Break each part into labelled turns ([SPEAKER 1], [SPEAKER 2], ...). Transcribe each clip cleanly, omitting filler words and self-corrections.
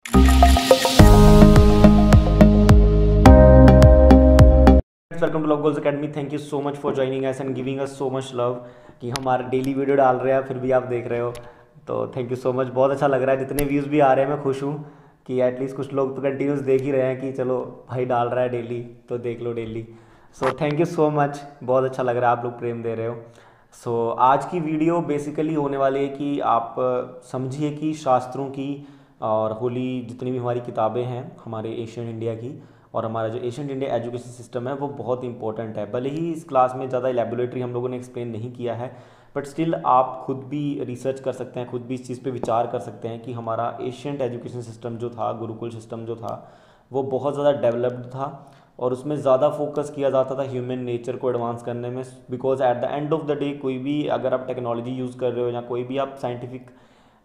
[SPEAKER 1] Welcome to love goals academy. Thank you so much for joining us and giving us so much love कि हमारा daily video डाल रहे हैं फिर भी आप देख रहे हो, तो थैंक यू सो मच। बहुत अच्छा लग रहा है, जितने व्यूज़ भी आ रहे हैं मैं खुश हूँ कि एटलीस्ट कुछ लोग तो कंटिन्यूस देख ही रहे हैं कि चलो भाई डाल रहा है डेली तो देख लो daily. So thank you so much, बहुत अच्छा लग रहा है, आप लोग प्रेम दे रहे हो। सो आज की वीडियो बेसिकली होने वाली है कि आप समझिए कि शास्त्रों की और होली जितनी भी हमारी किताबें हैं हमारे एशियन इंडिया की, और हमारा जो एशियन इंडिया एजुकेशन सिस्टम है वो बहुत इंपॉर्टेंट है। भले ही इस क्लास में ज़्यादा एलेबोरेटरी हम लोगों ने एक्सप्लेन नहीं किया है, बट स्टिल आप खुद भी रिसर्च कर सकते हैं, खुद भी इस चीज़ पे विचार कर सकते हैं कि हमारा एशियंट एजुकेशन सिस्टम जो था, गुरुकुल सिस्टम जो था, वो बहुत ज़्यादा डेवलप्ड था और उसमें ज़्यादा फोकस किया जाता था ह्यूमन नेचर को एडवांस करने में। Because at the end of the day कोई भी अगर आप टेक्नोलॉजी यूज़ कर रहे हो या कोई भी आप साइंटिफिक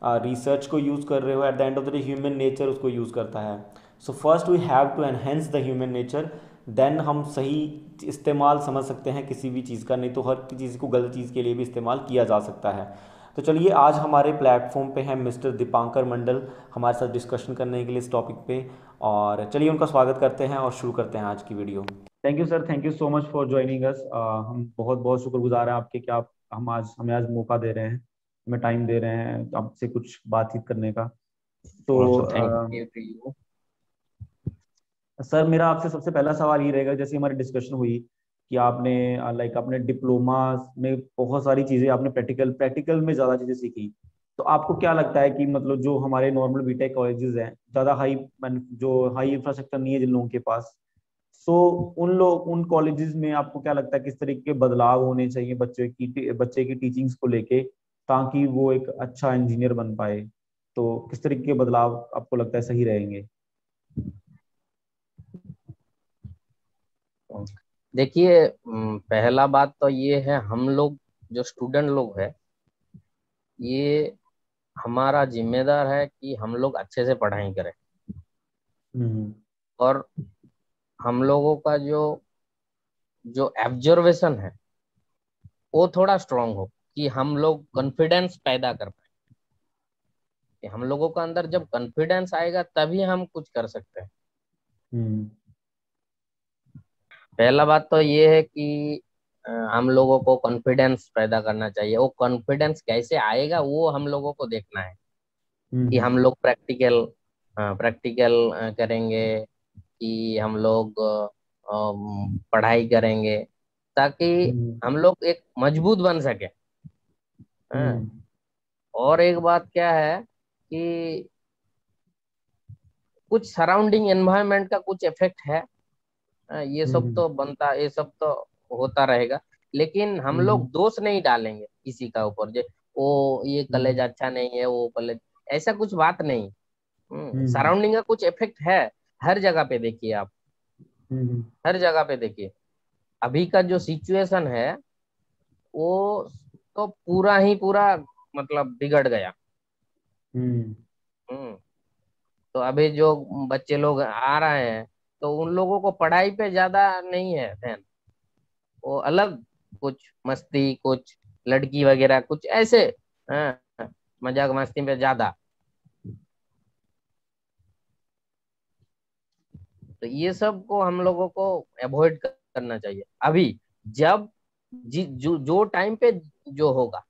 [SPEAKER 1] रिसर्च को यूज़ कर रहे हो, at the end of the day human nature उसको यूज़ करता है। So first we have to enhance the human nature, then हम सही इस्तेमाल समझ सकते हैं किसी भी चीज़ का, नहीं तो हर चीज़ को गलत चीज़ के लिए भी इस्तेमाल किया जा सकता है। तो चलिए आज हमारे प्लेटफॉर्म पे हैं मिस्टर दीपांकर मंडल हमारे साथ डिस्कशन करने के लिए इस टॉपिक पे, और चलिए उनका स्वागत करते हैं और शुरू करते हैं आज की video. Thank you sir, thank you so much for joining अस। हम बहुत बहुत शुक्रगुजार हैं आपके कि आप हमें आज मौका दे रहे हैं, हमें टाइम दे रहे हैं आपसे कुछ बातचीत करने का। तो
[SPEAKER 2] Also, thank you to you.
[SPEAKER 1] Sir मेरा आपसे सबसे पहला सवाल ये रहेगा, जैसे हमारी डिस्कशन हुई कि आपने लाइक आपने डिप्लोमा में बहुत सारी चीजें आपने प्रैक्टिकल प्रैक्टिकल में ज्यादा चीजें सीखी। तो आपको क्या लगता है कि मतलब जो हमारे नॉर्मल बीटेक कॉलेजेस हैं, ज्यादा जो हाई इंफ्रास्ट्रक्चर नहीं है जिन लोगों के पास, सो उन कॉलेजेस में आपको क्या लगता है किस तरीके के बदलाव होने चाहिए बच्चे की टीचिंग्स को लेके, ताकि वो एक अच्छा इंजीनियर बन पाए? तो किस तरीके के बदलाव आपको लगता है सही रहेंगे?
[SPEAKER 2] देखिए, पहला बात तो ये है, हम लोग जो स्टूडेंट लोग हैं, ये हमारा जिम्मेदार है कि हम लोग अच्छे से पढ़ाई करें
[SPEAKER 1] हम्म।
[SPEAKER 2] और हम लोगों का जो जो एब्जर्वेशन है वो थोड़ा स्ट्रांग हो, कि हम लोग कॉन्फिडेंस पैदा कर पाए। कि हम लोगों का अंदर जब कॉन्फिडेंस आएगा तभी हम कुछ कर सकते हैं।
[SPEAKER 1] हम्म।
[SPEAKER 2] पहला बात तो ये है कि हम लोगों को कॉन्फिडेंस पैदा करना चाहिए। वो कॉन्फिडेंस कैसे आएगा वो हम लोगों को देखना है, कि
[SPEAKER 1] हम्म।
[SPEAKER 2] हम लोग प्रैक्टिकल प्रैक्टिकल करेंगे, कि हम लोग पढ़ाई करेंगे, ताकि
[SPEAKER 1] हम्म।
[SPEAKER 2] हम लोग एक मजबूत बन सके। हाँ।
[SPEAKER 1] हम्म।
[SPEAKER 2] और एक बात क्या है कि कुछ सराउंडिंग एनवायरनमेंट का कुछ इफेक्ट है। ये सब
[SPEAKER 1] हम्म।
[SPEAKER 2] तो बनता, ये सब तो होता रहेगा, लेकिन हम
[SPEAKER 1] हम्म।
[SPEAKER 2] लोग दोष नहीं डालेंगे किसी का ऊपर, जो वो ये कॉलेज
[SPEAKER 1] हम्म।
[SPEAKER 2] अच्छा नहीं है, वो कॉलेज, ऐसा कुछ बात नहीं।
[SPEAKER 1] हम्म।
[SPEAKER 2] सराउंडिंग का कुछ इफेक्ट है। हर जगह पे देखिए आप,
[SPEAKER 1] हम्म।
[SPEAKER 2] हर जगह पे देखिए, अभी का जो सिचुएशन है वो तो पूरा ही पूरा मतलब बिगड़ गया।
[SPEAKER 1] हम्म।
[SPEAKER 2] हम्म तो अभी जो बच्चे लोग आ रहे हैं, तो उन लोगों को पढ़ाई पे ज्यादा नहीं है ध्यान। वो अलग कुछ मस्ती, कुछ लड़की वगैरह, कुछ ऐसे, हाँ, मजाक मस्ती पे ज्यादा। तो ये सब को हम लोगों को अवॉइड करना चाहिए अभी। जब जो टाइम पे जो होगा,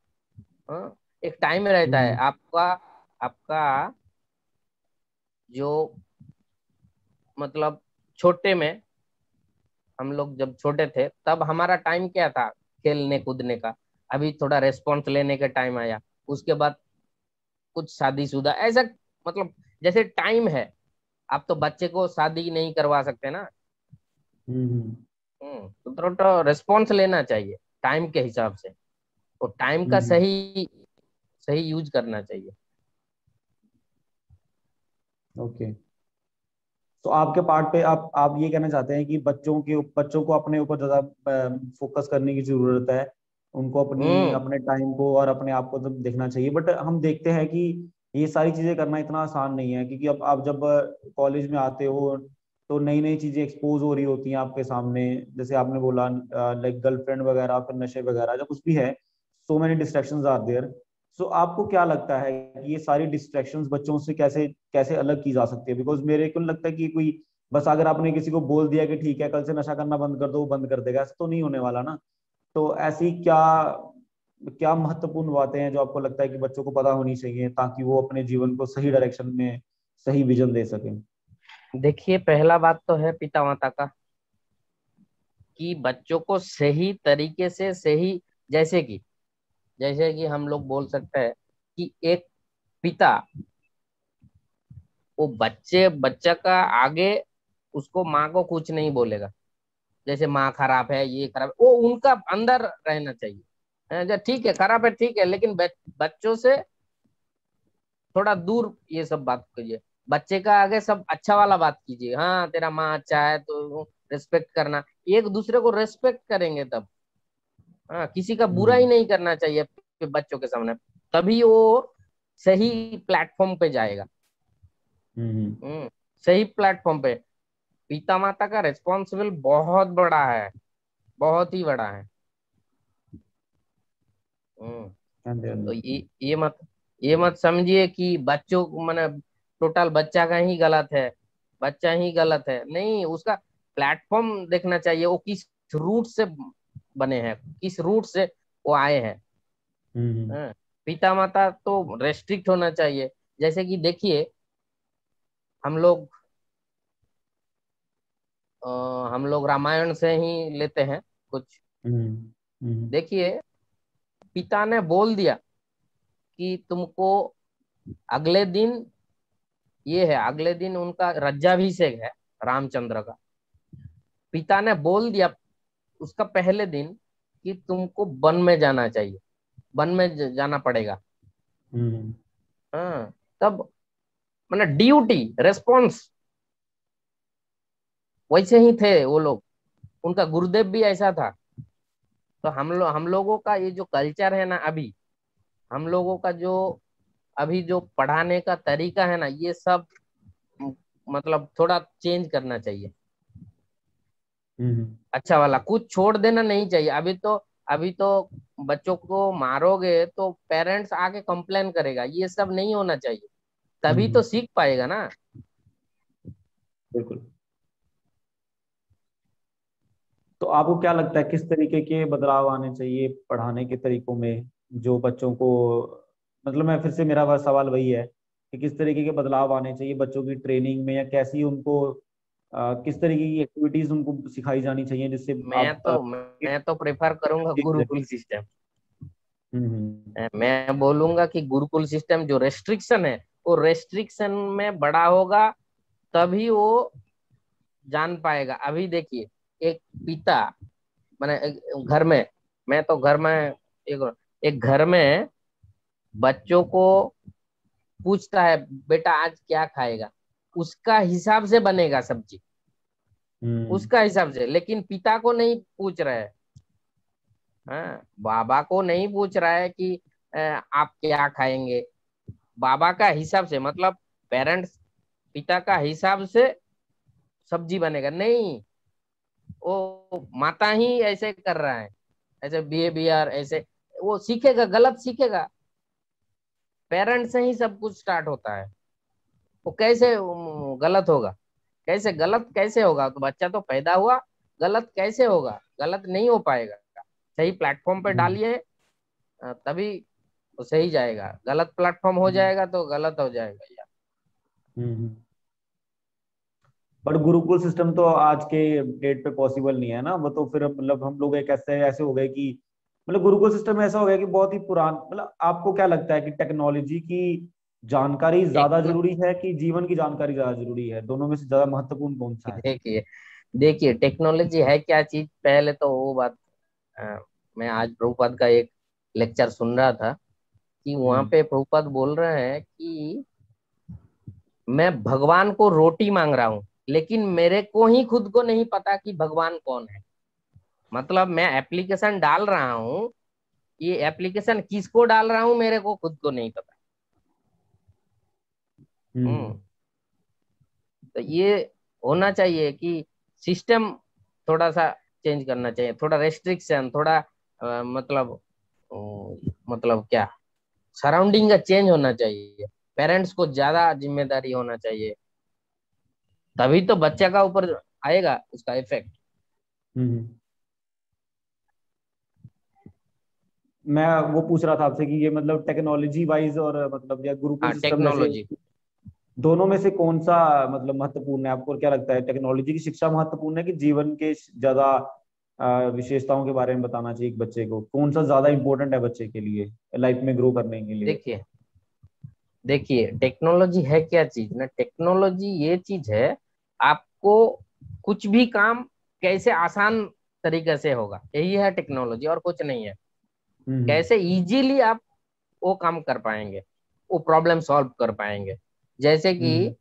[SPEAKER 2] हाँ, एक टाइम रहता है
[SPEAKER 1] हम्म।
[SPEAKER 2] आपका। आपका जो मतलब छोटे में, हम लोग जब छोटे थे तब हमारा टाइम क्या था, खेलने कूदने का। अभी थोड़ा रेस्पॉन्स लेने का टाइम आया, उसके बाद कुछ शादीशुदा ऐसा, मतलब जैसे टाइम है। आप तो बच्चे को शादी नहीं करवा सकते ना।
[SPEAKER 1] हम्म।
[SPEAKER 2] तो थोड़ा रिस्पॉन्स लेना चाहिए टाइम के हिसाब से, और टाइम का
[SPEAKER 1] हम्म।
[SPEAKER 2] सही सही यूज करना चाहिए।
[SPEAKER 1] ओके। तो आपके पार्ट पे आप ये कहना चाहते हैं कि बच्चों को अपने ऊपर ज्यादा फोकस करने की जरूरत है, उनको
[SPEAKER 2] हम्म
[SPEAKER 1] अपने टाइम को और अपने आप को तो देखना चाहिए। बट हम देखते हैं कि ये सारी चीजें करना इतना आसान नहीं है, क्योंकि अब आप जब कॉलेज में आते हो तो नई नई चीजें एक्सपोज हो रही होती हैं आपके सामने। जैसे आपने बोला लाइक गर्लफ्रेंड वगैरह, फिर नशे वगैरह, जब कुछ भी है, so many distractions are there.
[SPEAKER 3] So आपको क्या लगता है कि ये सारी डिस्ट्रैक्शंस बच्चों से कैसे कैसे अलग की जा सकती है? बिकॉज मेरे को नहीं लगता कि कोई बस अगर आपने किसी को बोल दिया कि ठीक है कल से नशा करना बंद कर दो, वो बंद कर देगा, ऐसा तो नहीं होने वाला ना। तो ऐसी क्या क्या महत्वपूर्ण बातें हैं जो आपको लगता है कि बच्चों को पता होनी चाहिए ताकि वो अपने जीवन को सही डायरेक्शन में सही विजन दे सकें?
[SPEAKER 2] देखिए, पहला बात तो है पिता माता का, कि बच्चों को सही तरीके से सही, जैसे कि जैसे कि हम लोग बोल सकते हैं कि एक पिता, वो बच्चा का आगे उसको माँ को कुछ नहीं बोलेगा। जैसे माँ खराब है, ये खराब है, वो उनका अंदर रहना चाहिए। जो ठीक है, खराब है ठीक है, लेकिन बच्चों से थोड़ा दूर ये सब बात कीजिए। बच्चे का आगे सब अच्छा वाला बात कीजिए। हाँ, तेरा माँ अच्छा है तो रेस्पेक्ट करना, एक दूसरे को रेस्पेक्ट करेंगे तब। हाँ, किसी का बुरा ही
[SPEAKER 3] हम्म
[SPEAKER 2] नहीं करना चाहिए बच्चों के सामने, तभी वो सही प्लेटफॉर्म पे जाएगा।
[SPEAKER 3] हम्म
[SPEAKER 2] हम्म सही प्लेटफॉर्म पे पिता माता का रिस्पॉन्सिबल बहुत बड़ा है, बहुत ही बड़ा है। हम्म
[SPEAKER 3] हाँ जी, हाँ
[SPEAKER 2] तो
[SPEAKER 3] जी।
[SPEAKER 2] ये मत समझिए कि बच्चों को मैंने टोटल बच्चा का ही गलत है, बच्चा ही गलत है, नहीं, उसका प्लेटफॉर्म देखना चाहिए। वो किस रूट से बने हैं, किस रूट से वो आए हैं।
[SPEAKER 3] हम्म
[SPEAKER 2] हाँ, पिता माता तो रेस्ट्रिक्ट होना चाहिए। जैसे कि देखिए, हम लोग अ, हम लोग रामायण से ही लेते हैं कुछ।
[SPEAKER 3] हम्म हम्म
[SPEAKER 2] देखिए, पिता ने बोल दिया कि तुमको अगले दिन, ये है अगले दिन उनका राज्याभिषेक है, रामचंद्र का। पिता ने बोल दिया उसका पहले दिन कि तुमको वन में जाना चाहिए, वन में जाना पड़ेगा।
[SPEAKER 3] हम्म
[SPEAKER 2] हाँ, तब मतलब ड्यूटी रेस्पॉन्स वैसे ही थे वो लोग। उनका गुरुदेव भी ऐसा था। तो हम लोगों का ये जो कल्चर है ना, अभी हम लोगों का जो अभी जो पढ़ाने का तरीका है ना, ये सब म- मतलब थोड़ा चेंज करना चाहिए।
[SPEAKER 3] हम्म
[SPEAKER 2] अच्छा वाला कुछ छोड़ देना नहीं चाहिए। अभी तो बच्चों को मारोगे तो पेरेंट्स आके कंप्लेन करेगा, ये सब नहीं होना चाहिए। तभी तो
[SPEAKER 3] हम्म,
[SPEAKER 2] सीख पाएगा ना।
[SPEAKER 3] बिल्कुल। तो आपको क्या लगता है किस तरीके के बदलाव आने चाहिए पढ़ाने के तरीकों में जो बच्चों को, मतलब मैं फिर से मेरा वह सवाल वही है कि किस तरीके के बदलाव आने चाहिए बच्चों की ट्रेनिंग में, या कैसी उनको किस तरीके की एक्टिविटीज उनको सिखाई जानी चाहिए जिससे आप
[SPEAKER 2] मैं तो प्रेफर करूंगा गुरुकुल सिस्टम।
[SPEAKER 3] हम्म
[SPEAKER 2] मैं बोलूंगा कि गुरुकुल सिस्टम जो रेस्ट्रिक्शन है, वो रेस्ट्रिक्शन में बड़ा होगा, तभी वो जान पाएगा। अभी देखिए, एक पिता मैंने घर में, मैं तो घर में एक घर में बच्चों को पूछता है, बेटा आज क्या खाएगा, उसका हिसाब से बनेगा सब्जी,
[SPEAKER 3] हम्म
[SPEAKER 2] उसका हिसाब से। लेकिन पिता को नहीं पूछ रहे हैं। हाँ, बाबा को नहीं पूछ रहा है कि आप क्या खाएंगे। बाबा का हिसाब से मतलब पेरेंट्स, पिता का हिसाब से सब्जी बनेगा नहीं। वो माता ही ऐसे कर रहा है, ऐसे बिहेवियर ऐसे, वो सीखेगा, गलत सीखेगा। पेरेंट्स से ही सब कुछ स्टार्ट होता है। वो कैसे गलत होगा, कैसे गलत कैसे होगा? तो बच्चा तो पैदा हुआ, गलत कैसे होगा? गलत नहीं हो पाएगा। सही प्लेटफॉर्म पे
[SPEAKER 3] हम्म
[SPEAKER 2] डालिए, तभी तो सही जाएगा। गलत प्लेटफॉर्म हो
[SPEAKER 3] हम्म
[SPEAKER 2] जाएगा तो गलत हो जाएगा यार।
[SPEAKER 3] हम्म। बट गुरुकुल सिस्टम तो आज के डेट पे पॉसिबल नहीं है ना, वो तो फिर मतलब हम लोग एक ऐसे ऐसे हो गए कि मतलब गुरुकुल सिस्टम ऐसा हो गया कि बहुत ही पुरान, मतलब आपको क्या लगता है कि टेक्नोलॉजी की जानकारी ज्यादा
[SPEAKER 2] टेक्नो
[SPEAKER 3] जरूरी है कि जीवन की जानकारी ज्यादा जरूरी है? दोनों में से ज्यादा महत्वपूर्ण कौन सा है?
[SPEAKER 2] देखिए, देखिए टेक्नोलॉजी है क्या चीज, पहले तो वो बात। अ, मैं आज प्रभुपाद का एक लेक्चर सुन रहा था, कि वहां
[SPEAKER 3] हम्म
[SPEAKER 2] पे प्रभुपाद बोल रहे हैं कि मैं भगवान को रोटी मांग रहा हूँ, लेकिन मेरे को ही खुद को नहीं पता कि भगवान कौन है। मतलब मैं एप्लीकेशन डाल रहा हूँ, ये एप्लीकेशन किसको डाल रहा हूँ मेरे को खुद को नहीं पता।
[SPEAKER 3] हम्म
[SPEAKER 2] हम्म तो ये होना चाहिए कि सिस्टम थोड़ा सा चेंज करना चाहिए, थोड़ा रेस्ट्रिक्शन, थोड़ा मतलब क्या, सराउंडिंग का चेंज होना चाहिए, पेरेंट्स को ज्यादा जिम्मेदारी होना चाहिए, तभी तो बच्चे का ऊपर आएगा उसका इफेक्ट।
[SPEAKER 3] हम्म। मैं वो पूछ रहा था आपसे कि ये मतलब टेक्नोलॉजी वाइज और मतलब या गुरुकुल
[SPEAKER 2] हाँ,
[SPEAKER 3] सिस्टम में से
[SPEAKER 2] टेक्नोलॉजी।
[SPEAKER 3] दोनों में से कौन सा मतलब महत्वपूर्ण है? आपको क्या लगता है, टेक्नोलॉजी की शिक्षा महत्वपूर्ण है कि जीवन के ज्यादा विशेषताओं के बारे में बताना चाहिए एक बच्चे को? कौन सा ज्यादा इंपॉर्टेंट है बच्चे के लिए लाइफ में ग्रो करने के लिए?
[SPEAKER 2] देखिए देखिए टेक्नोलॉजी है क्या चीज ना, टेक्नोलॉजी ये चीज है, आपको कुछ भी काम कैसे आसान तरीके से होगा, यही है टेक्नोलॉजी, और कुछ नहीं है।
[SPEAKER 3] हम्म।
[SPEAKER 2] कैसे इजीली आप वो काम कर पाएंगे, वो प्रॉब्लम सॉल्व कर पाएंगे। जैसे
[SPEAKER 3] हम्म।
[SPEAKER 2] कि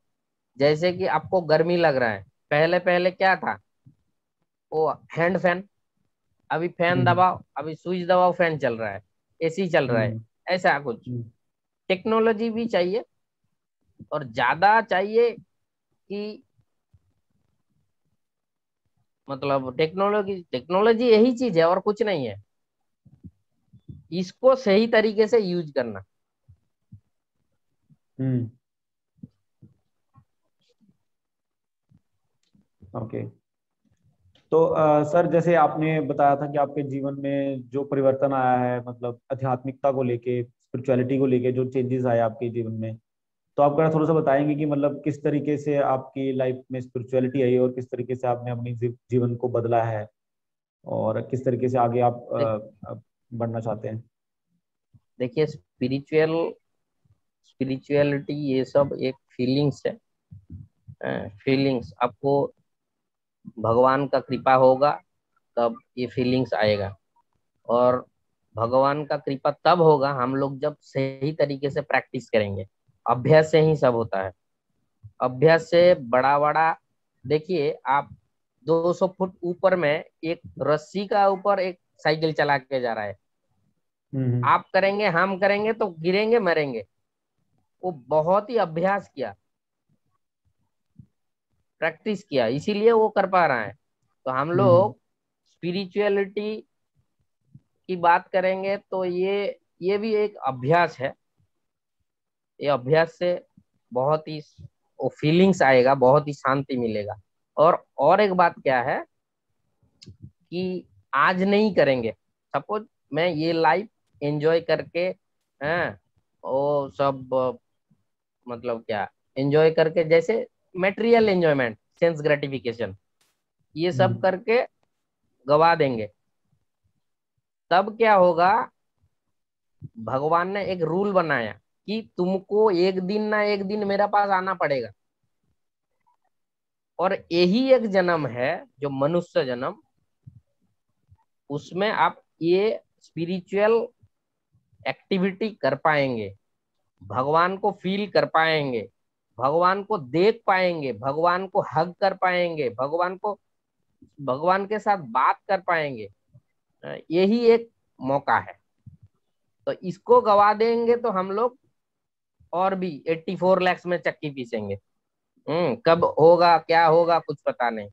[SPEAKER 2] जैसे कि आपको गर्मी लग रहा है, पहले पहले क्या था, वो हैंड फैन, अभी फैन
[SPEAKER 3] हम्म।
[SPEAKER 2] दबाओ, अभी स्विच दबाओ, फैन चल रहा है, एसी चल रहा है।
[SPEAKER 3] हम्म।
[SPEAKER 2] ऐसा कुछ
[SPEAKER 3] हम्म।
[SPEAKER 2] टेक्नोलॉजी भी चाहिए, और ज्यादा चाहिए कि मतलब टेक्नोलॉजी टेक्नोलॉजी यही चीज है और कुछ नहीं है, इसको सही तरीके से यूज करना।
[SPEAKER 3] हम्म। ओके। तो सर जैसे आपने बताया था कि आपके जीवन में जो परिवर्तन आया है, मतलब आध्यात्मिकता को लेके, स्पिरिचुअलिटी को लेके जो चेंजेस आए आपके जीवन में, तो आप क्या थोड़ा सा बताएंगे कि मतलब किस तरीके से आपकी लाइफ में स्पिरिचुअलिटी आई और किस तरीके से आपने अपनी जीवन को बदला है और किस तरीके से आगे आप बढ़ना चाहते हैं?
[SPEAKER 2] देखिए स्पिरिचुअलिटी ये सब एक फीलिंग्स है, फीलिंग्स। आपको भगवान का कृपा होगा तब ये फीलिंग्स आएगा, और भगवान का कृपा तब होगा हम लोग जब सही तरीके से प्रैक्टिस करेंगे। अभ्यास से ही सब होता है, अभ्यास से बड़ा बड़ा। देखिए आप 200 फुट ऊपर में एक रस्सी का ऊपर एक साइकिल चला के जा रहा है,
[SPEAKER 3] हम्म।
[SPEAKER 2] आप करेंगे हम करेंगे तो गिरेंगे मरेंगे। वो बहुत ही अभ्यास किया, प्रैक्टिस किया, इसीलिए वो कर पा रहा है। तो हम
[SPEAKER 3] हम्म।
[SPEAKER 2] लोग स्पिरिचुअलिटी की बात करेंगे तो ये भी एक अभ्यास है। ये अभ्यास से बहुत ही वो फीलिंग्स आएगा, बहुत ही शांति मिलेगा। और एक बात क्या है कि आज नहीं करेंगे, सपोज मैं ये लाइफ एंजॉय करके, हैं, वो सब मतलब क्या, एंजॉय करके, जैसे मेटेरियल एंजॉयमेंट, सेंस ग्रेटिफिकेशन, ये सब
[SPEAKER 3] हम्म।
[SPEAKER 2] करके गवा देंगे, तब क्या होगा, भगवान ने एक रूल बनाया कि तुमको एक दिन ना एक दिन मेरे पास आना पड़ेगा। और यही एक जन्म है जो मनुष्य जन्म, उसमें आप ये स्पिरिचुअल एक्टिविटी कर पाएंगे, भगवान को फील कर पाएंगे, भगवान को देख पाएंगे, भगवान को हग कर पाएंगे, भगवान के साथ बात कर पाएंगे। यही एक मौका है। तो इसको गवा देंगे तो हम लोग और भी 84 lakhs में चक्की पीसेंगे। कब होगा क्या होगा कुछ पता नहीं।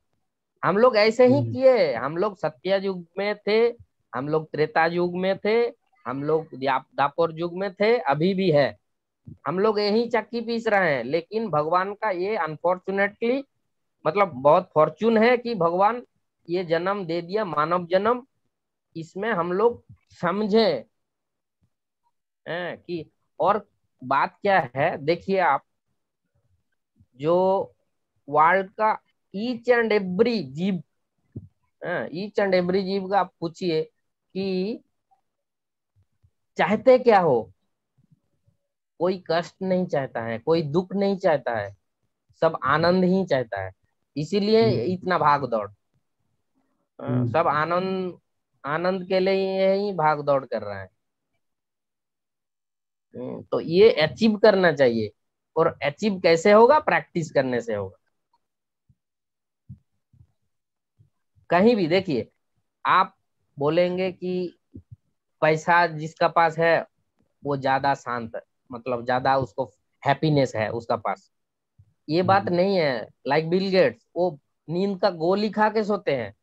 [SPEAKER 2] हम लोग ऐसे ही
[SPEAKER 3] हम्म।
[SPEAKER 2] किए, हम लोग सत्य युग में थे, हम लोग त्रेता युग में थे, हम लोग द्वापर युग में थे, अभी भी है। हम लोग यही चक्की पीस रहे हैं, लेकिन भगवान का ये अनफॉर्चुनेटली, मतलब बहुत फॉर्चून है कि भगवान ये जन्म दे दिया, मानव जन्म। इसमें हम लोग समझे हैं कि, और बात क्या है, देखिए आप, जो वर्ल्ड का ईच एंड एवरी जीव, ईच एंड एवरी जीव का आप पूछिए कि चाहते क्या हो। कोई कष्ट नहीं चाहता है, कोई दुख नहीं चाहता है, सब आनंद ही चाहता है। इसीलिए
[SPEAKER 3] हम्म।
[SPEAKER 2] इतना भाग दौड़,
[SPEAKER 3] हम्म।
[SPEAKER 2] सब आनंद, आनंद के लिए ही भाग दौड़ कर रहा है। तो ये अचीव करना चाहिए, और अचीव कैसे होगा, प्रैक्टिस करने से होगा। कहीं भी देखिए, आप बोलेंगे कि पैसा जिसका पास है वो ज्यादा शांत है, मतलब ज्यादा उसको हैप्पीनेस है उसका पास, ये बात
[SPEAKER 3] हम्म।
[SPEAKER 2] नहीं है। लाइक बिल गेट्स, वो नींद का गोली खा के सोते हैं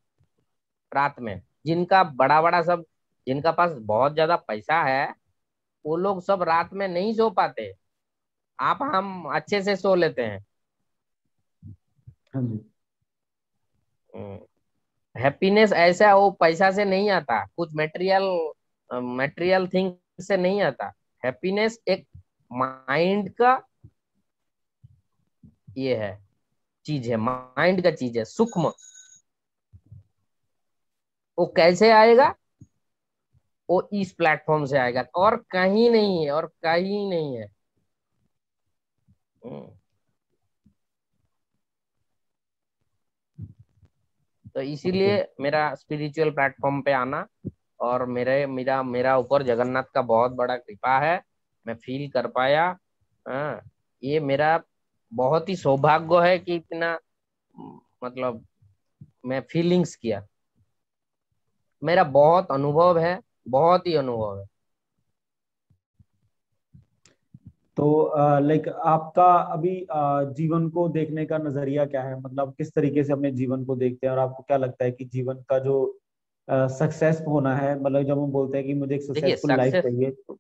[SPEAKER 2] रात में। जिनका बड़ा बड़ा सब, जिनका पास बहुत ज्यादा पैसा है, वो लोग सब रात में नहीं सो पाते, आप हम अच्छे से सो लेते हैं।
[SPEAKER 3] हाँ जी।
[SPEAKER 2] हैप्पीनेस ऐसा वो पैसा से नहीं आता, कुछ मटेरियल थिंग से नहीं आता। हैप्पीनेस एक माइंड का ये है, चीज है, माइंड का चीज है, सूक्ष्म। वो कैसे आएगा? वो इस प्लेटफॉर्म से आएगा, और कहीं नहीं है, और कहीं नहीं है। हम्म, तो
[SPEAKER 3] ओके।
[SPEAKER 2] इसीलिए मेरा स्पिरिचुअल प्लेटफॉर्म पे आना, और मेरे मेरा मेरा ऊपर जगन्नाथ का बहुत बड़ा कृपा है, मैं फील कर पाया। हाँ, ये मेरा बहुत ही सौभाग्य है कि इतना मतलब मैं फीलिंग्स किया। मेरा बहुत अनुभव है, बहुत ही अनुभव है।
[SPEAKER 3] तो लाइक आपका अभी जीवन को देखने का नजरिया क्या है? मतलब किस तरीके से अपने जीवन को देखते हैं, और आपको क्या लगता है कि जीवन का जो सक्सेस होना है, मतलब जब हम बोलते हैं कि मुझे एक
[SPEAKER 2] देखिए,
[SPEAKER 3] सक्सेसफुल लाइफ
[SPEAKER 2] सक्सेस,
[SPEAKER 3] चाहिए, तो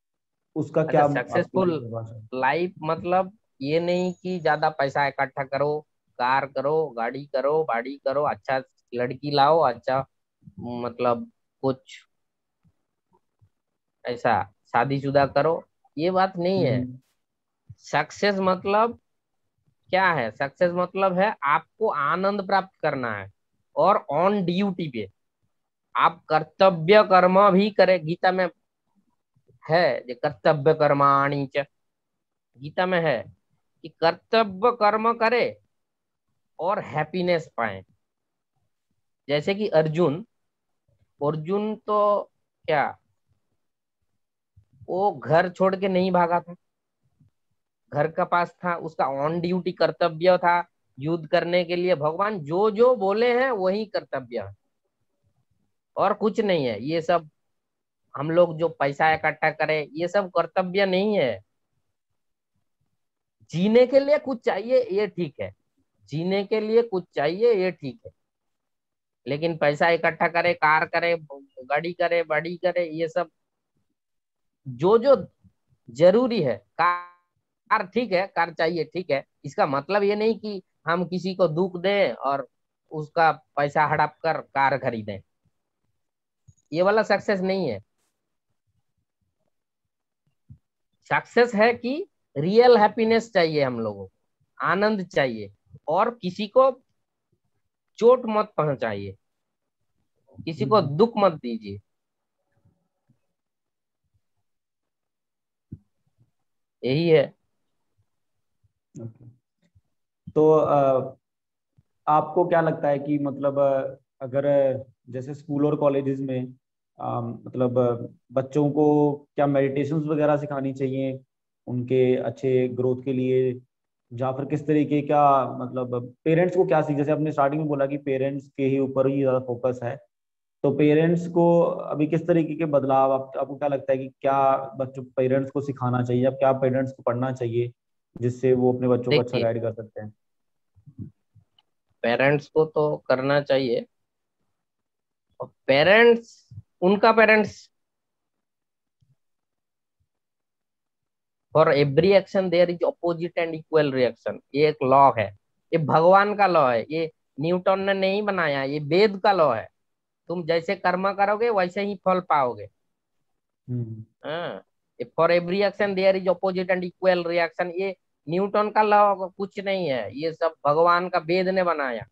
[SPEAKER 3] उसका
[SPEAKER 2] अच्छा,
[SPEAKER 3] क्या आपकी
[SPEAKER 2] सक्सेसफुल
[SPEAKER 3] परिभाषा है?
[SPEAKER 2] लाइफ मतलब ये नहीं कि ज्यादा पैसा इकट्ठा करो, कार करो, गाड़ी करो, बाड़ी करो, अच्छा लड़की लाओ, अच्छा मतलब कुछ ऐसा शादीशुदा करो, ये बात नहीं है।
[SPEAKER 3] हम्म।
[SPEAKER 2] सक्सेस मतलब क्या है? सक्सेस मतलब है आपको आनंद प्राप्त करना है, और ऑन ड्यूटी पे आप कर्तव्य कर्म भी करें। गीता में है, ये कर्तव्य कर्माणि च, गीता में है कि कर्तव्य कर्म करे और हैप्पीनेस पाए। जैसे कि अर्जुन, अर्जुन तो क्या, वो घर छोड़ के नहीं भागा था, घर का पास था, उसका ऑन ड्यूटी कर्तव्य था युद्ध करने के लिए। भगवान जो जो बोले हैं वही कर्तव्य है, और कुछ नहीं है। ये सब हम लोग जो पैसा इकट्ठा करें, ये सब कर्तव्य नहीं है। जीने के लिए कुछ चाहिए, ये ठीक है, जीने के लिए कुछ चाहिए, ये ठीक है। लेकिन पैसा इकट्ठा करे, कार करे, गाड़ी करे, बड़ी करे, ये सब जो जो जरूरी है। कार ठीक है, कार चाहिए ठीक है, इसका मतलब ये नहीं कि हम किसी को दुख दें और उसका पैसा हड़प कर कार खरीदें। ये वाला सक्सेस नहीं है। सक्सेस है कि रियल हैप्पीनेस चाहिए हम लोगों को, आनंद चाहिए, और किसी को चोट मत पहुंचाइए, किसी को
[SPEAKER 3] हम्म।
[SPEAKER 2] दुख मत दीजिए। यही है।
[SPEAKER 3] ओके। तो आपको क्या लगता है कि मतलब अगर जैसे स्कूल और कॉलेजेस में मतलब बच्चों को क्या मेडिटेशंस वगैरह सिखानी चाहिए उनके अच्छे ग्रोथ के लिए, या फिर किस तरीके का, मतलब पेरेंट्स को क्या सीख, जैसे आपने स्टार्टिंग में बोला कि पेरेंट्स के ही ऊपर ही ज्यादा फोकस है, तो पेरेंट्स को अभी किस तरीके के बदलाव आपको क्या लगता है कि क्या बच्चों पेरेंट्स को सिखाना चाहिए, अब क्या पेरेंट्स को पढ़ना चाहिए जिससे वो अपने बच्चों को अच्छा
[SPEAKER 2] देखिए,
[SPEAKER 3] गाइड कर सकते हैं?
[SPEAKER 2] पेरेंट्स को तो करना चाहिए, और पेरेंट्स, उनका parents, for every action there is opposite and equal reaction, ये एक लॉ है। ये भगवान का लॉ है, ये न्यूटन ने नहीं बनाया, ये वेद का लॉ है। तुम जैसे कर्म करोगे वैसे ही फल पाओगे।
[SPEAKER 3] हम्म।
[SPEAKER 2] हाँ, for every action there is opposite and equal reaction, ये न्यूटन का लॉ कुछ नहीं है, ये सब भगवान का वेद ने बनाया।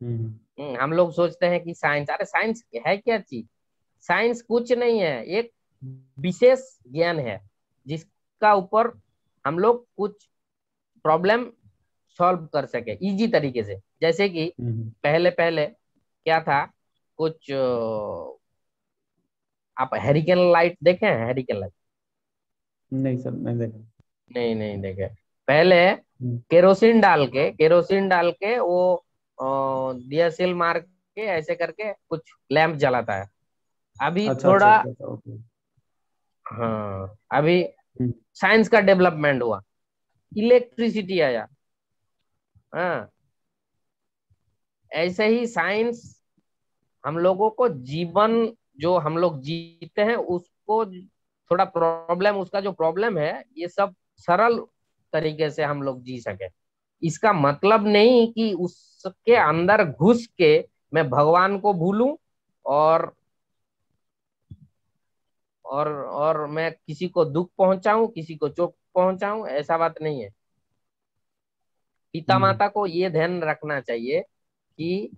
[SPEAKER 3] हम्म।
[SPEAKER 2] हम लोग सोचते हैं कि साइंस, अरे साइंस है क्या चीज? साइंस कुछ नहीं है, एक विशेष ज्ञान है जिसका ऊपर हम लोग कुछ प्रॉब्लम सॉल्व कर सके इजी तरीके से। जैसे कि
[SPEAKER 3] हम्म।
[SPEAKER 2] पहले पहले क्या था, कुछ आप हैरिकेन लाइट देखे हैं? हैरिकेन लाइट
[SPEAKER 3] नहीं सर, नहीं देखा।
[SPEAKER 2] नहीं, नहीं देखे। पहले
[SPEAKER 3] हम्म।
[SPEAKER 2] केरोसिन डाल के वो दियाशिल मार के ऐसे करके कुछ लैंप जलाता है। अभी
[SPEAKER 3] अच्छा अच्छा
[SPEAKER 2] थोड़ा,
[SPEAKER 3] अच्छा अच्छा, ओके।
[SPEAKER 2] हाँ, अभी
[SPEAKER 3] हम्म।
[SPEAKER 2] साइंस का डेवलपमेंट हुआ, इलेक्ट्रिसिटी आया। हाँ, ऐसे ही साइंस हम लोगों को जीवन जो हम लोग जीते हैं उसको थोड़ा प्रॉब्लम, उसका जो प्रॉब्लम है ये सब सरल तरीके से हम लोग जी सके। इसका मतलब नहीं कि उसके अंदर घुस के मैं भगवान को भूलूं और मैं किसी को दुख पहुंचाऊं, किसी को चोट पहुंचाऊं, ऐसा बात नहीं है। पिता
[SPEAKER 3] हम्म
[SPEAKER 2] माता को ये ध्यान रखना चाहिए कि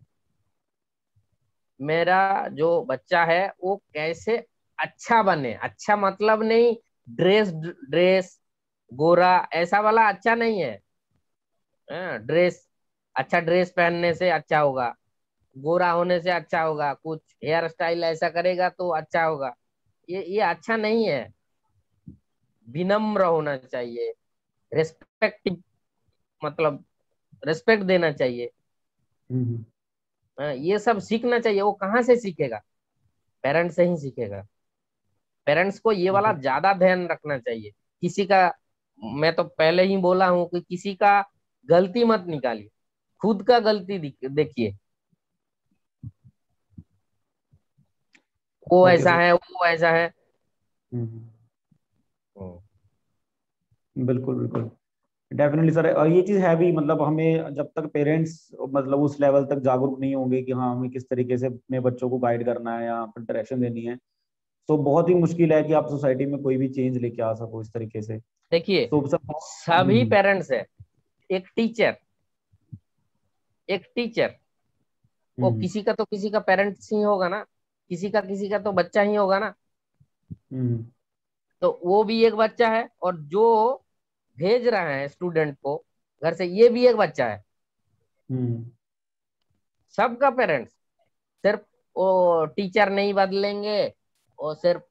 [SPEAKER 2] मेरा जो बच्चा है वो कैसे अच्छा बने। अच्छा मतलब नहीं ड्रेस ड्रेस गोरा ऐसा वाला अच्छा नहीं है। ड्रेस, अच्छा ड्रेस पहनने से अच्छा होगा, गोरा होने से अच्छा होगा, कुछ हेयर स्टाइल ऐसा करेगा तो अच्छा होगा, ये अच्छा नहीं है। विनम्र होना चाहिए, रेस्पेक्ट, मतलब रेस्पेक्ट देना चाहिए।
[SPEAKER 3] हम्म
[SPEAKER 2] ये सब सीखना चाहिए। वो कहाँ से सीखेगा? पेरेंट्स से ही सीखेगा। पेरेंट्स को ये वाला
[SPEAKER 3] हम्म।
[SPEAKER 2] ज्यादा ध्यान रखना चाहिए। किसी का, मैं तो पहले ही बोला हूं कि किसी का गलती मत निकालिए, खुद का गलती देखिए। वो
[SPEAKER 3] ओके
[SPEAKER 2] ऐसा
[SPEAKER 3] सर।
[SPEAKER 2] है, वो ऐसा है।
[SPEAKER 3] हम्म
[SPEAKER 2] हम्म।
[SPEAKER 3] बिल्कुल बिल्कुल। डेफिनेटली सर, और ये चीज है भी, मतलब हमें जब तक पेरेंट्स मतलब उस लेवल तक जागरूक नहीं होंगे कि हाँ हमें किस तरीके से अपने बच्चों को गाइड करना है या फिर डायरेक्शन देनी है, तो बहुत ही मुश्किल है कि आप सोसाइटी में कोई भी चेंज लेके आ सको इस तरीके से।
[SPEAKER 2] देखिए,
[SPEAKER 3] तो सर।
[SPEAKER 2] सभी पेरेंट्स है। एक टीचर, एक टीचर, वो
[SPEAKER 3] हम्म
[SPEAKER 2] किसी का तो किसी का पेरेंट्स ही होगा ना, किसी का तो बच्चा ही होगा ना।
[SPEAKER 3] हम्म
[SPEAKER 2] तो वो भी एक बच्चा है, और जो भेज रहा है स्टूडेंट को घर से, ये भी एक बच्चा है।
[SPEAKER 3] हम्म
[SPEAKER 2] सबका पेरेंट्स, सिर्फ वो टीचर नहीं बदलेंगे और सिर्फ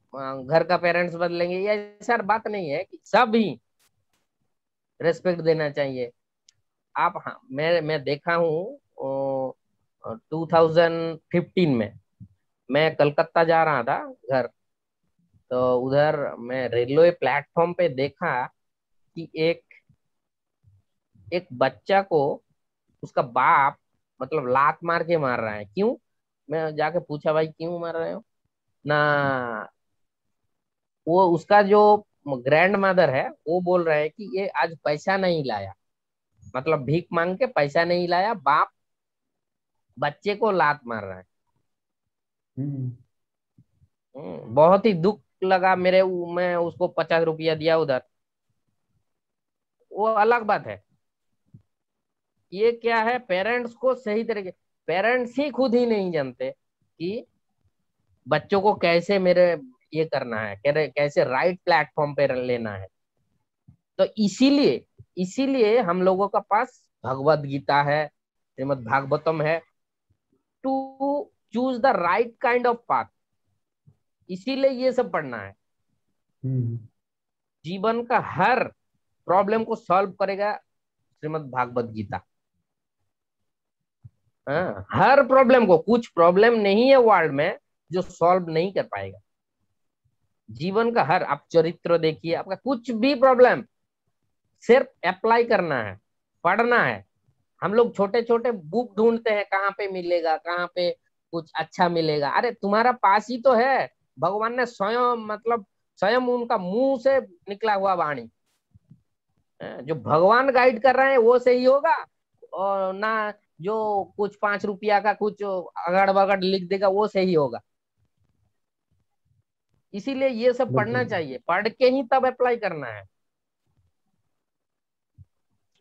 [SPEAKER 2] घर का पेरेंट्स बदलेंगे, ये ऐसा बात नहीं है कि सभी रेस्पेक्ट देना चाहिए। आप, हाँ, मैं देखा हूँ 2015 में मैं कलकत्ता जा रहा था घर। तो उधर मैं रेलवे प्लेटफॉर्म पे देखा कि एक एक बच्चा को उसका बाप मतलब लात मार के मार रहा है। क्यों? मैं जाके पूछा, भाई क्यों मार रहे हो ना? वो उसका जो ग्रैंड मदर है वो बोल रहे हैं कि ये आज पैसा नहीं लाया, मतलब भीख मांग के पैसा नहीं लाया, बाप बच्चे को लात मार रहा है।
[SPEAKER 3] हम्म
[SPEAKER 2] बहुत ही दुख लगा मेरे। मैं उसको 50 रुपया दिया उधर, वो अलग बात है। ये क्या है, पेरेंट्स को सही तरीके, पेरेंट्स ही खुद ही नहीं जानते कि बच्चों को कैसे मेरे ये करना है, कैसे राइट प्लेटफॉर्म पे लेना है। तो इसीलिए इसीलिए हम लोगों का पास भगवत गीता है, श्रीमद् भागवतम है, to choose the right kind of path. इसीलिए ये सब पढ़ना है।
[SPEAKER 3] हम्म
[SPEAKER 2] जीवन का हर प्रॉब्लम को सॉल्व करेगा श्रीमद् भागवत गीता। हाँ, हर प्रॉब्लम को, कुछ प्रॉब्लम नहीं है वर्ल्ड में जो सॉल्व नहीं कर पाएगा। जीवन का हर, आप चरित्र देखिए, आपका कुछ भी प्रॉब्लम, सिर्फ अप्लाई करना है, पढ़ना है। हम लोग छोटे छोटे बुक ढूंढते हैं, कहाँ पे मिलेगा, कहाँ पे कुछ अच्छा मिलेगा। अरे तुम्हारा पास ही तो है। भगवान ने स्वयं, मतलब स्वयं उनका मुंह से निकला हुआ वाणी, जो भगवान गाइड कर रहे हैं वो सही होगा, और ना जो कुछ 5 रुपया का कुछ अगड़ बगड़ लिख देगा वो सही होगा। इसीलिए ये सब पढ़ना
[SPEAKER 3] बिल्कुल।
[SPEAKER 2] चाहिए, पढ़ के ही तब अप्लाई करना है।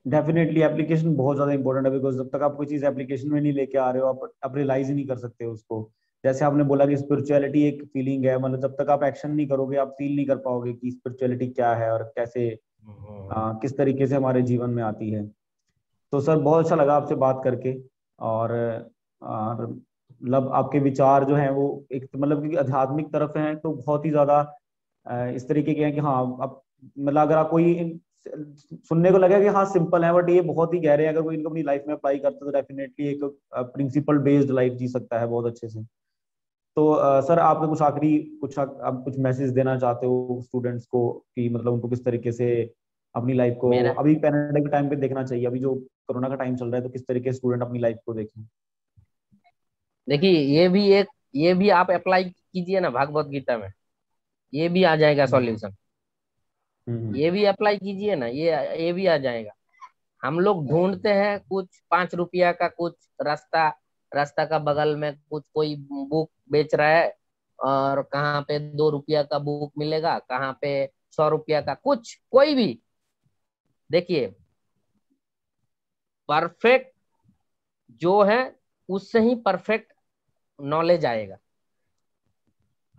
[SPEAKER 3] डेफिनेटली एप्लीकेशन बहुत ज्यादा इंपॉर्टेंट है, बिकॉज जब तक आप कोई चीज एप्लीकेशन में नहीं लेके आ रहे हो, आप रियलाइज ही नहीं कर सकते उसको। जैसे आपने बोला कि स्पिरिचुअलिटी एक फीलिंग है, मतलब जब तक आप एक्शन नहीं करोगे आप फील नहीं कर पाओगे कि स्पिरिचुअलिटी क्या है और कैसे किस तरीके से हमारे जीवन में आती है। तो सर बहुत अच्छा लगा आपसे बात करके। और मतलब आपके विचार जो हैं वो एक मतलब क्योंकि आध्यात्मिक तरफ हैं तो बहुत ही ज्यादा इस तरीके के हैं कि हाँ अब मतलब अगर आप कोई सुनने को लगे कि हाँ सिंपल है, बट ये बहुत ही गहरे हैं। अगर कोई इनको अपनी लाइफ में अप्लाई करता है तो डेफिनेटली एक प्रिंसिपल बेस्ड लाइफ जी सकता है बहुत अच्छे से। तो सर आपने कुछ आखिरी कुछ आप कुछ मैसेज देना चाहते हो स्टूडेंट्स को कि मतलब उनको किस तरीके से अपनी लाइफ को
[SPEAKER 2] मेरा,
[SPEAKER 3] अभी पैंडेमिक के टाइम पे देखना चाहिए, अभी जो कोरोना का टाइम चल रहा है तो किस तरीके से स्टूडेंट अपनी लाइफ को देखें।
[SPEAKER 2] देखिए, ये भी आप अप्लाई कीजिए ना भागवत गीता में। ये भी आ जाएगा
[SPEAKER 3] हम्म,
[SPEAKER 2] सॉल्यूशन।
[SPEAKER 3] हम्म,
[SPEAKER 2] ये भी अप्लाई कीजिए ना, ये भी आ जाएगा। हम लोग ढूंढते हैं कुछ 5 रुपया का कुछ रास्ता, रास्ता का बगल में कुछ कोई बुक बेच रहा है, और कहाँ पे 2 रुपया का बुक मिलेगा, कहाँ पे 100 रुपया का, कुछ कोई भी। देखिए, परफेक्ट जो है उससे ही परफेक्ट नॉलेज आएगा।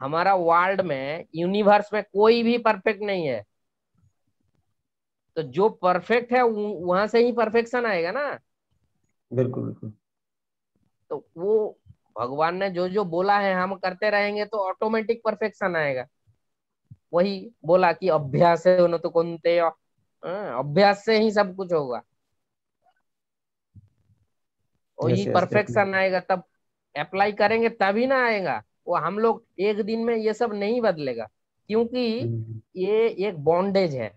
[SPEAKER 2] हमारा वर्ल्ड में, यूनिवर्स में कोई भी परफेक्ट नहीं है। तो जो परफेक्ट है वहां से ही परफेक्शन आएगा ना।
[SPEAKER 3] बिल्कुल बिल्कुल।
[SPEAKER 2] तो वो भगवान ने जो जो बोला है हम करते रहेंगे तो ऑटोमेटिक परफेक्शन आएगा। वही बोला कि अभ्यास है न तो कुंते, अभ्यास से ही सब कुछ होगा।
[SPEAKER 3] यस
[SPEAKER 2] वही
[SPEAKER 3] यस
[SPEAKER 2] परफेक्शन
[SPEAKER 3] डेफिनेटली।
[SPEAKER 2] आएगा तब अप्लाई करेंगे तभी ना आएगा। वो हम लोग एक दिन में ये सब नहीं बदलेगा, क्योंकि
[SPEAKER 3] हम्म,
[SPEAKER 2] ये एक बॉन्डेज है।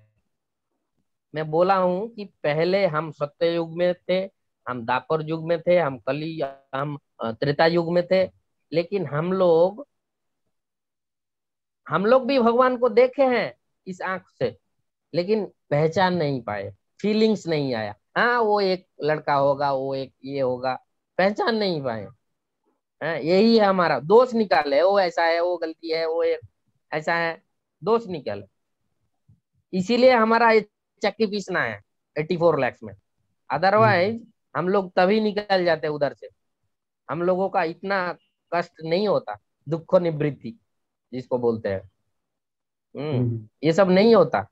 [SPEAKER 2] मैं बोला हूं कि पहले हम सत्य युग में थे, हम द्वापर युग में थे, हम कली, हम त्रेता युग में थे। लेकिन हम लोग भी भगवान को देखे हैं इस आंख से, लेकिन पहचान नहीं पाए, फीलिंग्स नहीं आया। हाँ, वो एक लड़का होगा, वो एक ये होगा, पहचान नहीं पाए। हाँ, यही है हमारा दोष निकाले, वो ऐसा है, वो गलती है, वो एक ऐसा है, दोष निकाले। इसीलिए हमारा ये चक्की पीसना है 84 lakhs में।
[SPEAKER 3] हम्म,
[SPEAKER 2] अदरवाइज हम लोग तभी निकल जाते उधर से। हम लोगों का इतना कष्ट नहीं होता, दुख निवृत्ति जिसको बोलते हैं।
[SPEAKER 3] हम्म,
[SPEAKER 2] ये सब नहीं होता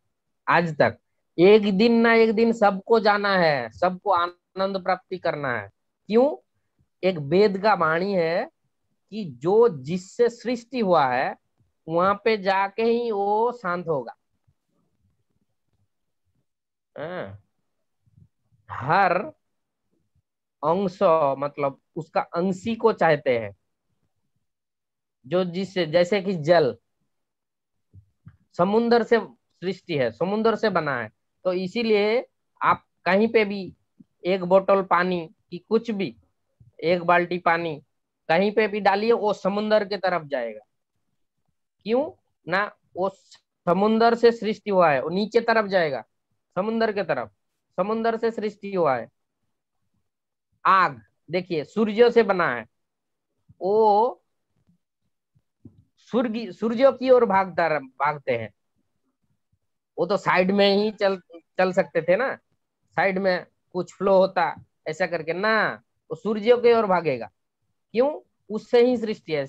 [SPEAKER 2] आज तक। एक दिन ना एक दिन सबको जाना है, सबको आनंद प्राप्ति करना है। क्यों? एक वेद का वाणी है कि जो जिससे सृष्टि हुआ है वहां पे जाके ही वो शांत होगा। हाँ, हर अंश, मतलब उसका अंशी को चाहते हैं। जो जिससे, जैसे कि जल समुन्दर से सृष्टि है, समुन्दर से बना है। तो इसीलिए आप कहीं पे भी एक बोतल पानी की, कुछ भी, एक बाल्टी पानी कहीं पे भी डालिए, वो समुन्दर के तरफ जाएगा। क्यों? ना, वो समुन्दर से सृष्टि हुआ है, वो नीचे तरफ जाएगा, समुन्दर के तरफ। समुन्दर से सृष्टि हुआ है। आग देखिए सूर्य से बना है, वो सूर्य की ओर भागते हैं। वो तो साइड में ही चल चल सकते थे ना, साइड में कुछ फ्लो होता ऐसा करके ना, वो सूर्य की ओर भागेगा। क्यों? उससे ही सृष्टि है।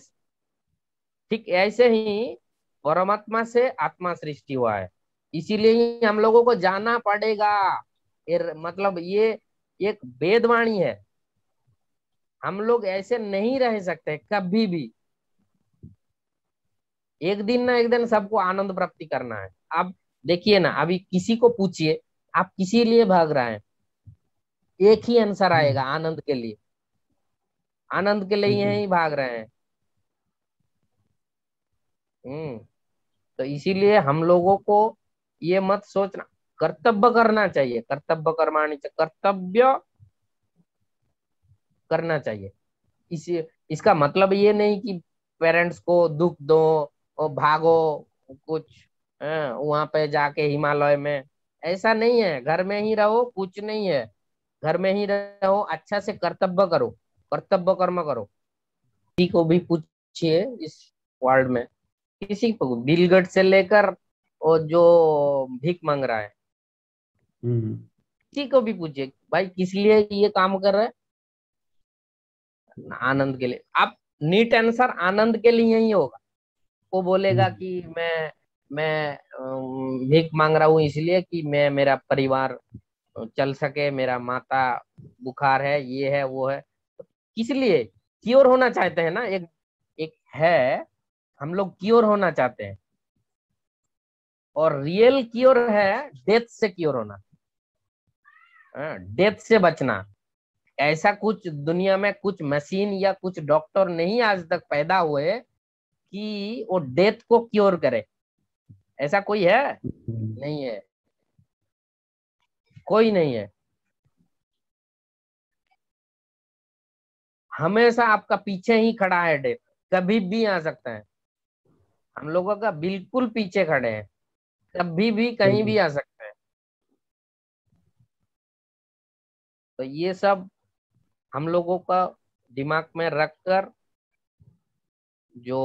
[SPEAKER 2] ठीक ऐसे ही परमात्मा से आत्मा सृष्टि हुआ है। इसीलिए ही हम लोगों को जाना पड़ेगा। मतलब ये एक वेदवाणी है। हम लोग ऐसे नहीं रह सकते कभी भी। एक दिन ना एक दिन सबको आनंद प्राप्ति करना है। अब देखिए ना, अभी किसी को पूछिए आप किसी लिए भाग रहे हैं, एक ही आंसर आएगा,
[SPEAKER 3] हम्म,
[SPEAKER 2] आनंद के लिए। आनंद के लिए
[SPEAKER 3] बिल्कुल।
[SPEAKER 2] ही भाग रहे हैं। तो इसीलिए हम लोगों को ये मत सोचना, कर्तव्य करना चाहिए, कर्तव्य कर्माणि च, कर्तव्य करना चाहिए। इसी इसका मतलब ये नहीं कि पेरेंट्स को दुख दो और भागो कुछ, वहां पे जाके हिमालय में, ऐसा नहीं है। घर में ही रहो, कुछ नहीं है। घर में ही रहो, अच्छा से कर्तव्य करो, कर्तव्य कर्म करो। किसी को भी पूछिए इस वर्ल्ड में, किसी को, बिल गेट्स से लेकर और जो भीख मांग रहा है,
[SPEAKER 3] हम्म,
[SPEAKER 2] किसी को भी पूछिए भाई किस लिए ये काम कर रहे हैं। आनंद के लिए। आप नीट आंसर आनंद के लिए ही होगा। वो बोलेगा
[SPEAKER 3] हम्म,
[SPEAKER 2] कि मैं भीख मांग रहा हूँ इसलिए कि मैं, मेरा परिवार चल सके, मेरा माता बुखार है, ये है वो है। किस लिए? क्योर होना चाहते हैं ना। एक एक है, हम लोग क्योर होना चाहते हैं। और रियल क्योर है डेथ से क्योर होना, डेथ से बचना। ऐसा कुछ दुनिया में कुछ मशीन या कुछ डॉक्टर नहीं आज तक पैदा हुए कि वो डेथ को क्योर करे। ऐसा कोई है? नहीं है, कोई नहीं है। हमेशा आपका पीछे ही खड़ा है डेथ, कभी भी आ सकता है। हम लोगों का बिल्कुल पीछे खड़े हैं, कभी भी कहीं भी आ सकते हैं। तो ये सब हम लोगों का दिमाग में रखकर जो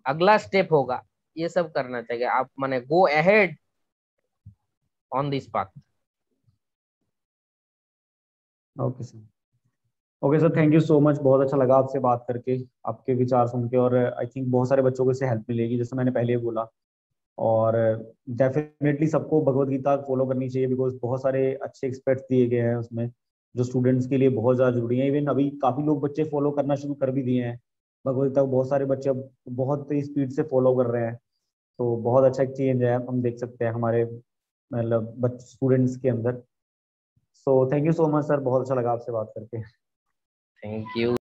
[SPEAKER 2] अगला स्टेप होगा ये सब करना चाहिए। आप माने go ahead on this path.
[SPEAKER 3] Okay sir. Okay sir, thank you so much, बहुत अच्छा लगा आपसे बात करके, आपके विचार सुन के, और आई थिंक बहुत सारे बच्चों को इससे हेल्प मिलेगी, जैसे मैंने पहले ही बोला। और डेफिनेटली सबको भगवत गीता फॉलो करनी चाहिए, बिकॉज बहुत सारे अच्छे एक्सपेक्ट्स दिए गए हैं उसमें, जो स्टूडेंट्स के लिए बहुत ज़्यादा जरूरी है। इवन अभी काफ़ी लोग बच्चे फॉलो करना शुरू कर भी दिए हैं भगवत गीता को, बहुत सारे बच्चे अब बहुत ही स्पीड से फॉलो कर रहे हैं। तो बहुत अच्छा एक चेंज है, हम देख सकते हैं हमारे मतलब बच्चे स्टूडेंट्स के अंदर। सो thank you so much sir, बहुत अच्छा लगा आपसे बात करके।
[SPEAKER 2] Thank you.